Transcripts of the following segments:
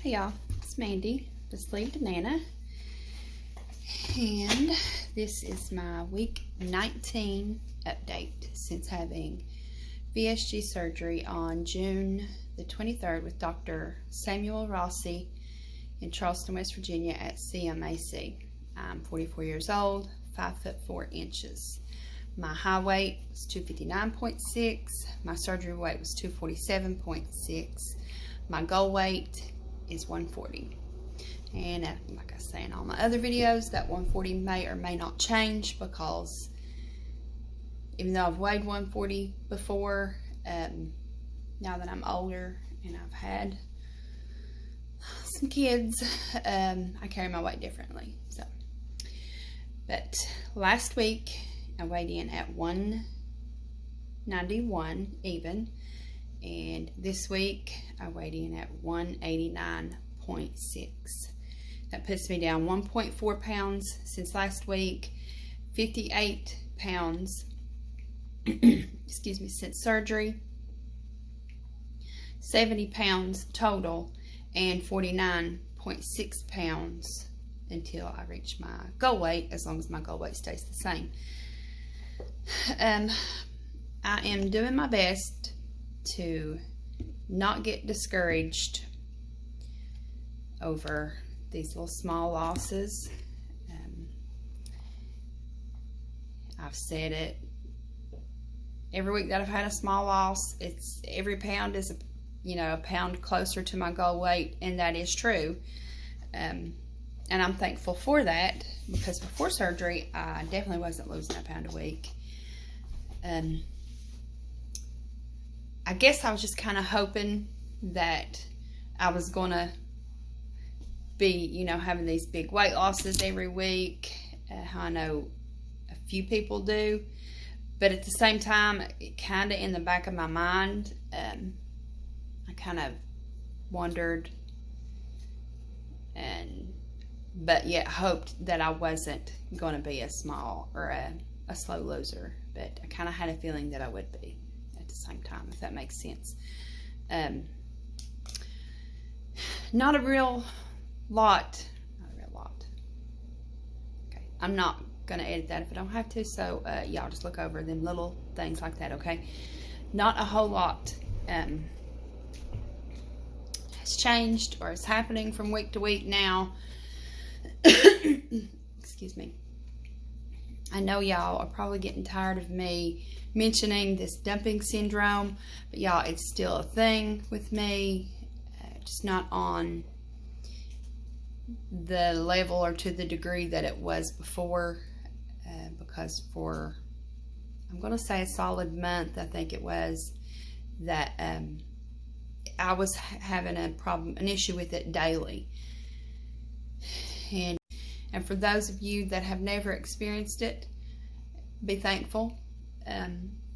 Hey y'all, it's Mandy, the Sleep Nana, and this is my week 19 update since having VSG surgery on June the 23rd with Dr. Samuel Rossi in Charleston, West Virginia at CMAC. I'm 44 years old, 5 foot 4 inches. My high weight was 259.6. My surgery weight was 247.6. My goal weight is 140. And like I say in all my other videos, that 140 may or may not change, because even though I've weighed 140 before, now that I'm older and I've had some kids, I carry my weight differently. But last week I weighed in at 191 even, and this week I weighed in at 189.6. That puts me down 1.4 pounds since last week, 58 pounds excuse me, since surgery, 70 pounds total, and 49.6 pounds until I reach my goal weight, as long as my goal weight stays the same. I am doing my best to not get discouraged over these little small losses. I've said it every week that I've had a small loss. It's every pound is a pound closer to my goal weight, and that is true. And I'm thankful for that, because before surgery I definitely wasn't losing a pound a week. I guess I was just kind of hoping that I was gonna be, having these big weight losses every week. I know a few people do, but at the same time, kind of in the back of my mind, I kind of wondered, but yet hoped that I wasn't going to be a small or a slow loser. But I kind of had a feeling that I would be at the same time, if that makes sense. Not a real lot. Okay, I'm not going to edit that if I don't have to, so y'all just look over them little things like that, okay? Not a whole lot has changed or is happening from week to week now. Excuse me. I know y'all are probably getting tired of me mentioning this dumping syndrome, but y'all, it's still a thing with me, just not on the level or to the degree that it was before, because for, I'm going to say a solid month, I think it was, that I was having an issue with it daily. And for those of you that have never experienced it, be thankful.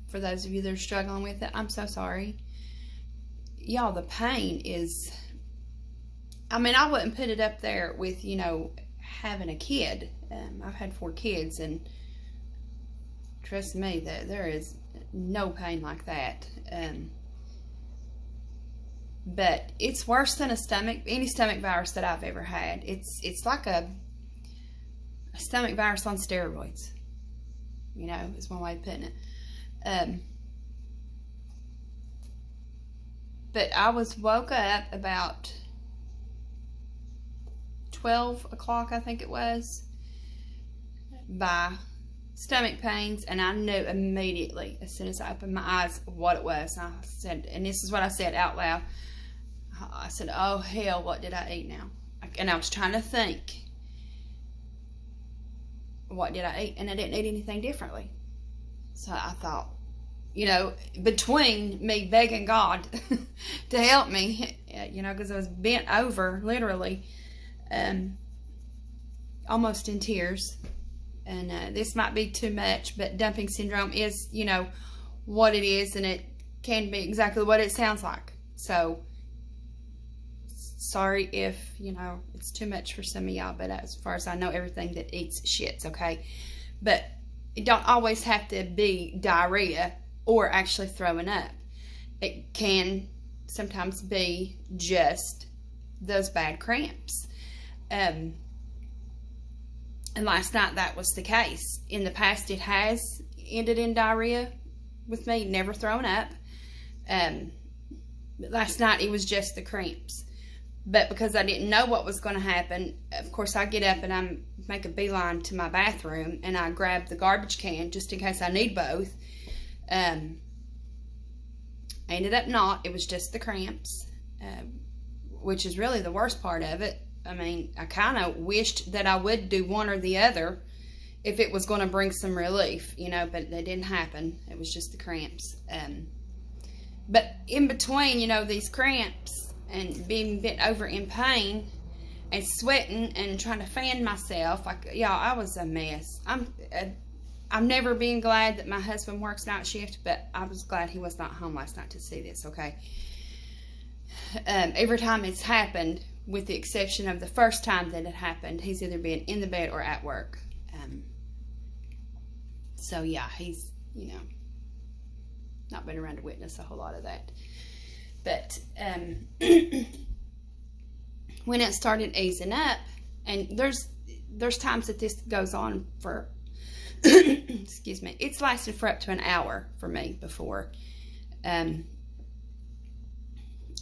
For those of you that are struggling with it, I'm so sorry. Y'all, the pain is, I mean, I wouldn't put it up there with, having a kid. I've had 4 kids, and trust me, that there is no pain like that. But it's worse than any stomach virus that I've ever had. It's like a stomach virus on steroids, is one way of putting it. But I was woke up about 12 o'clock, I think it was, by stomach pains, and I knew immediately, as soon as I opened my eyes, what it was. I said, and this is what I said out loud, I said, oh hell, what did I eat now? And I was trying to think, what did I eat? And I didn't eat anything differently. So I thought, between me begging God to help me, because I was bent over, literally, almost in tears. And this might be too much, but dumping syndrome is, what it is, and it can be exactly what it sounds like. So, sorry if, it's too much for some of y'all, but as far as I know, everything that eats shits, okay? But it don't always have to be diarrhea or actually throwing up. It can sometimes be just those bad cramps. And last night that was the case. In the past, it has ended in diarrhea with me, never thrown up. But last night it was just the cramps. But because I didn't know what was going to happen, of course I get up and I make a beeline to my bathroom and I grab the garbage can just in case I need both. I ended up not. It was just the cramps, which is really the worst part of it. I mean, I kind of wished that I would do one or the other if it was going to bring some relief, you know, but it didn't happen. It was just the cramps. But in between, you know, these cramps and being bent over in pain and sweating and trying to fan myself, like, y'all, I was a mess. I've never been glad that my husband works night shift, but I was glad he was not home last night to see this, okay? Every time it's happened, with the exception of the first time that it happened, he's either been in the bed or at work. So, yeah, he's, you know, not been around to witness a whole lot of that. But when it started easing up, and there's times that this goes on for, excuse me, it's lasted for up to an hour for me before.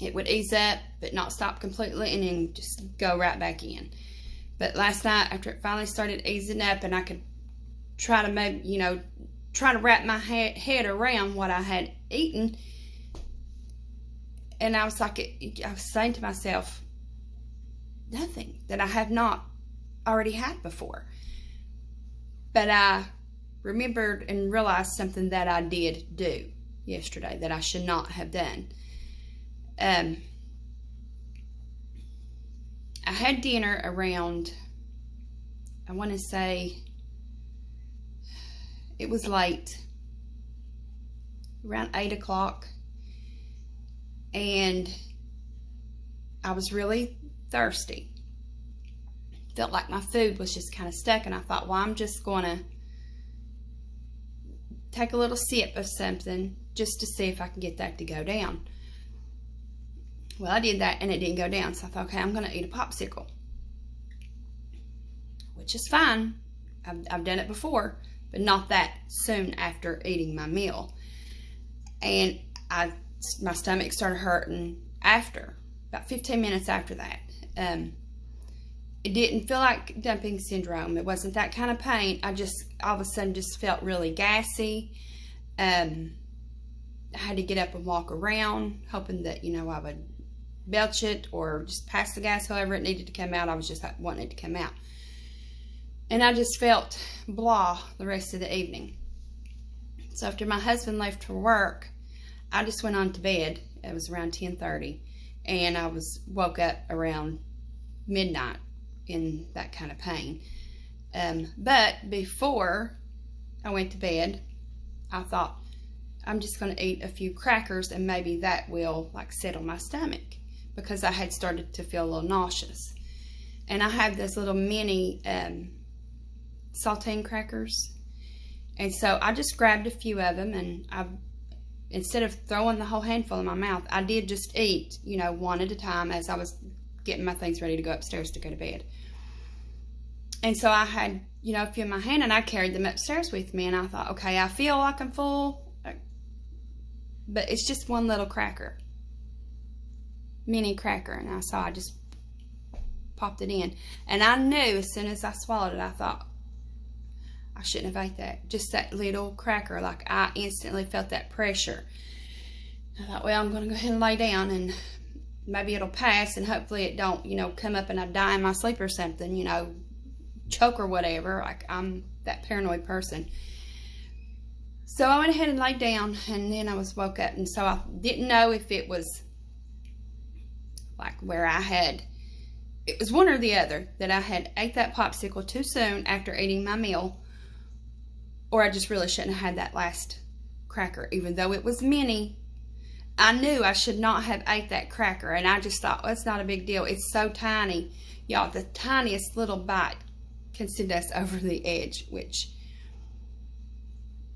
It would ease up, but not stop completely, and then just go right back in. But last night, after it finally started easing up, and I could try to maybe, you know, try to wrap my head around what I had eaten, and I was like, I was saying to myself, nothing that I have not already had before. But I remembered and realized something that I did do yesterday that I should not have done. I had dinner around, I want to say, it was late, around 8 o'clock, and I was really thirsty. Felt like my food was just kind of stuck, and I thought, well, I'm just going to take a little sip of something just to see if I can get that to go down. Well, I did that, and it didn't go down, so I thought, okay, I'm going to eat a popsicle, which is fine. I've done it before, but not that soon after eating my meal. And my stomach started hurting after, about 15 minutes after that. It didn't feel like dumping syndrome. It wasn't that kind of pain. I just, all of a sudden, just felt really gassy. I had to get up and walk around, hoping that, you know, I would belch it or just pass the gas, however it needed to come out. I was just wanting it to come out. And I just felt blah the rest of the evening. So after my husband left for work, I just went on to bed. It was around 10:30, and I woke up around midnight in that kind of pain. But before I went to bed, I thought, I'm just going to eat a few crackers and maybe that will like settle my stomach, because I had started to feel a little nauseous. And I have this little mini saltine crackers, and so I just grabbed a few of them, and instead of throwing the whole handful in my mouth, I did just eat, you know, one at a time as I was getting my things ready to go upstairs to go to bed. And so I had, you know, a few in my hand, and I carried them upstairs with me, and I thought, okay, I feel like I'm full, but it's just one little cracker, mini cracker. And so I just popped it in, and I knew as soon as I swallowed it, I thought, I shouldn't have ate that. Just that little cracker, like I instantly felt that pressure. I thought, well, I'm going to go ahead and lay down, and maybe it'll pass, and hopefully it don't, you know, come up and I die in my sleep or something, you know, choke or whatever. Like, I'm that paranoid person. So I went ahead and laid down, and then I woke up, and so I didn't know if it was like where it was one or the other, that I had ate that popsicle too soon after eating my meal, or I just really shouldn't have had that last cracker. Even though it was mini, I knew I should not have ate that cracker, and I just thought, well, it's not a big deal. It's so tiny. Y'all, the tiniest little bite can send us over the edge, which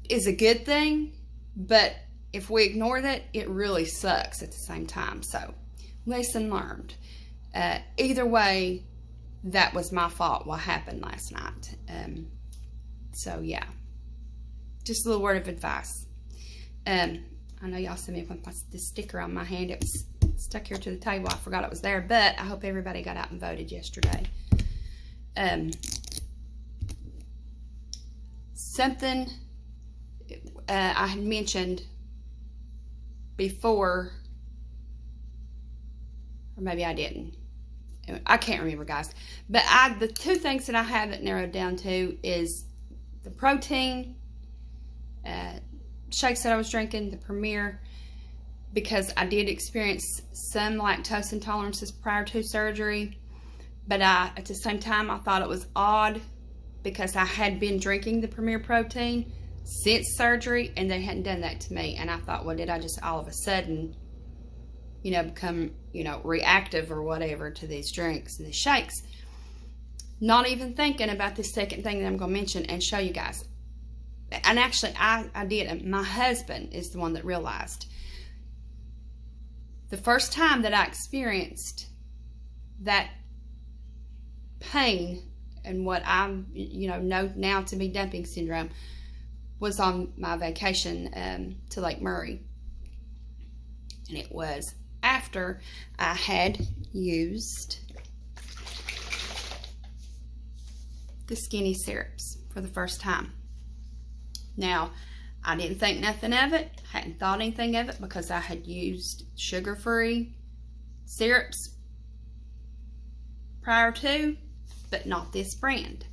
is a good thing, but if we ignore that, it really sucks at the same time. So, lesson learned. Either way, that was my fault, what happened last night. So, yeah. Just a little word of advice. I know y'all see me with the sticker on my hand. It was stuck here to the table. I forgot it was there, but I hope everybody got out and voted yesterday. Something I had mentioned before, or maybe I didn't. I can't remember, guys. But the two things that I have it narrowed down to is the protein shakes that I was drinking, the Premier, because I did experience some lactose intolerances prior to surgery. But at the same time, I thought it was odd because I had been drinking the Premier protein since surgery and they hadn't done that to me. And I thought, well, did I just all of a sudden, become, reactive or whatever to these drinks and these shakes? Not even thinking about this second thing that I'm going to mention and show you guys. And actually, I did. My husband is the one that realized. The first time that I experienced that pain and what I know now to be dumping syndrome was on my vacation to Lake Murray. And it was after I had used the skinny syrups for the first time. Now, I didn't think nothing of it, hadn't thought anything of it because I had used sugar-free syrups prior to, but not this brand.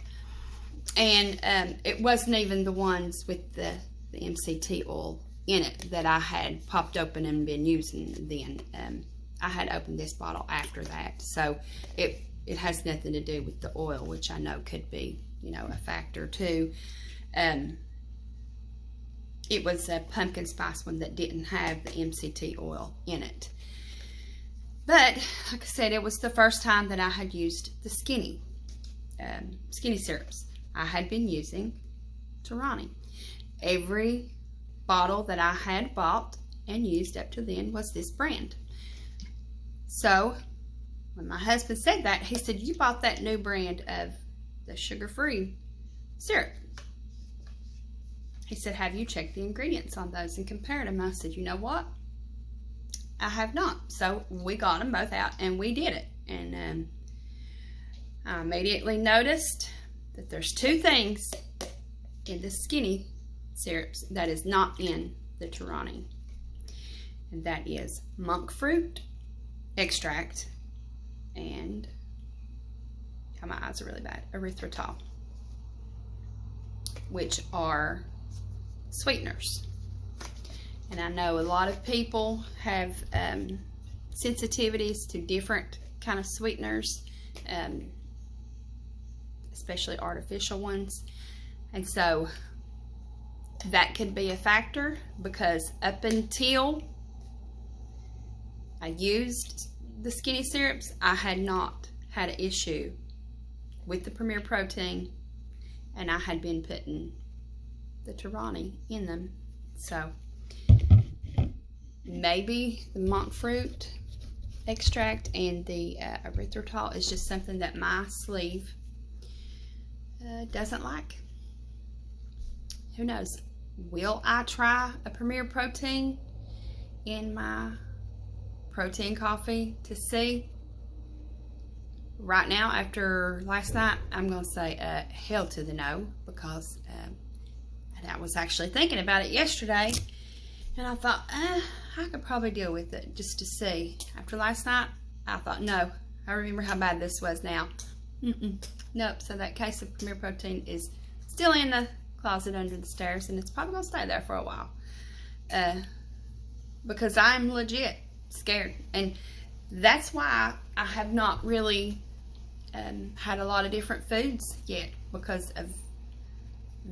And it wasn't even the ones with the MCT oil in it that I had popped open and been using then. I had opened this bottle after that. So it has nothing to do with the oil, which I know could be, a factor too. It was a pumpkin spice one that didn't have the MCT oil in it. But, like I said, it was the first time that I had used the skinny syrups. I had been using Tarani. Every bottle that I had bought and used up to then was this brand. So, when my husband said that, he said, you bought that new brand of the sugar-free syrup. He said, have you checked the ingredients on those and compared them? I said, you know what? I have not. So we got them both out and we did it. And I immediately noticed that there's two things in the skinny syrups that is not in the Tarani. And that is monk fruit extract and, my eyes are really bad, erythritol, which are sweeteners. And I know a lot of people have sensitivities to different kind of sweeteners, especially artificial ones. And so that could be a factor because up until I used the skinny syrups, I had not had an issue with the Premier protein, and I had been putting the Tarani in them. So maybe the monk fruit extract and the erythritol is just something that my sleeve doesn't like. Who knows? Will I try a Premier protein in my protein coffee to see? Right now, after last night, I'm going to say hell to the no, because I was actually thinking about it yesterday, and I thought, I could probably deal with it just to see. After last night, I thought, no, I remember how bad this was now. Nope, so that case of Premier Protein is still in the closet under the stairs, and it's probably going to stay there for a while. Because I'm legit scared, and that's why I have not really had a lot of different foods yet, because of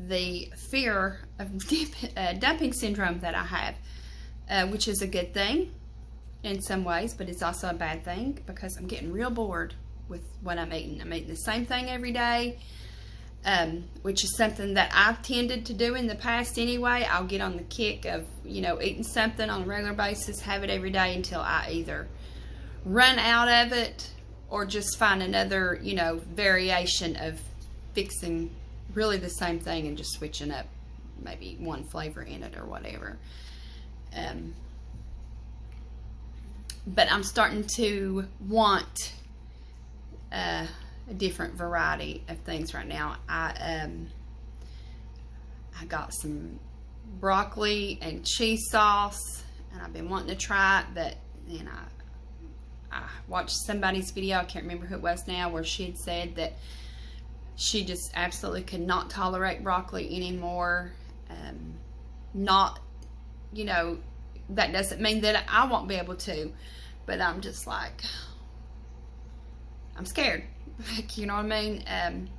the fear of dumping syndrome that I have, which is a good thing in some ways, but it's also a bad thing because I'm getting real bored with what I'm eating. I'm eating the same thing every day, which is something that I've tended to do in the past anyway. I'll get on the kick of, eating something on a regular basis, have it every day until I either run out of it or just find another, you know, variation of fixing really the same thing and just switching up maybe one flavor in it or whatever. But I'm starting to want a different variety of things right now. I got some broccoli and cheese sauce, and I've been wanting to try it, but then I watched somebody's video, I can't remember who it was now, where she had said that she just absolutely could not tolerate broccoli anymore. Not, you know, that doesn't mean that I won't be able to, but I'm just like, I'm scared. Like, you know what I mean?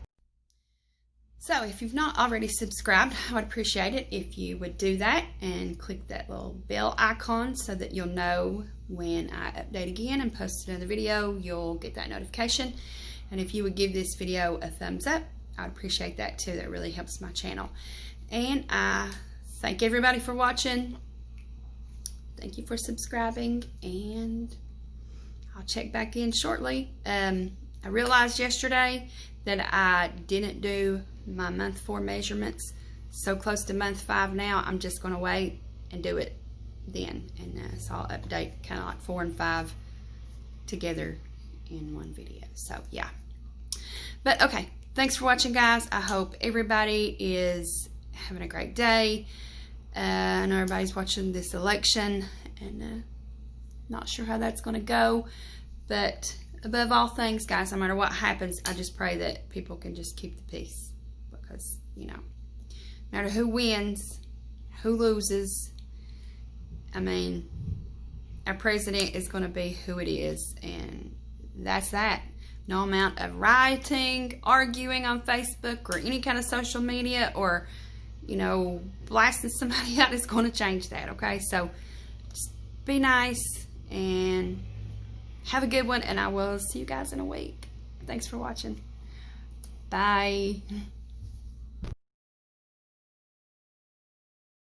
So if you've not already subscribed, I would appreciate it if you would do that and click that little bell icon so that you'll know when I update again and post another video. You'll get that notification. And if you would give this video a thumbs up, I'd appreciate that too. That really helps my channel. And I thank everybody for watching. Thank you for subscribing, and I'll check back in shortly. I realized yesterday that I didn't do my month 4 measurements. So close to month 5 now, I'm just going to wait and do it then. And so I'll update kind of like 4 and 5 together in one video. So yeah. But okay, thanks for watching, guys. I hope everybody is having a great day. I know everybody's watching this election, and not sure how that's going to go. But above all things, guys, no matter what happens, I just pray that people can just keep the peace. Because, you know, no matter who wins, who loses, I mean, our president is going to be who it is. And that's that. No amount of rioting, arguing on Facebook or any kind of social media, or, you know, blasting somebody out is going to change that, okay? So just be nice and have a good one, and I will see you guys in a week. Thanks for watching. Bye.